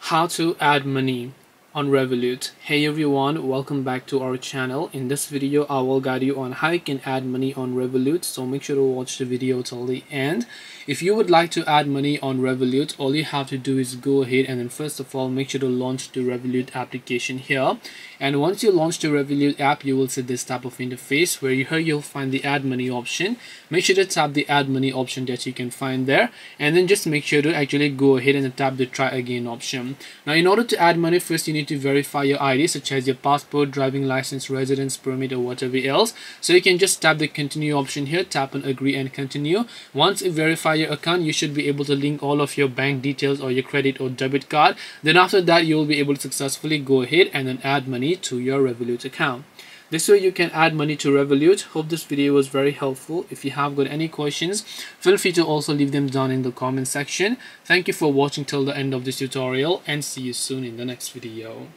How to add money on Revolut. Hey everyone, welcome back to our channel. In this video I will guide you on how you can add money on Revolut, so make sure to watch the video till the end. If you would like to add money on Revolut, all you have to do is go ahead and then first of all make sure to launch the Revolut application here. And once you launch the Revolut app, you will see this type of interface where here you'll find the add money option. Make sure to tap the add money option that you can find there, and then just make sure to actually go ahead and tap the try again option. Now in order to add money, first you need to verify your ID, such as your passport, driving license, residence permit, or whatever else. So you can just tap the continue option here, tap on agree and continue. Once you verify your account, you should be able to link all of your bank details or your credit or debit card. Then after that you will be able to successfully go ahead and then add money to your Revolut account. This way you can add money to Revolut. Hope this video was very helpful. If you have got any questions, feel free to also leave them down in the comment section. Thank you for watching till the end of this tutorial, and see you soon in the next video.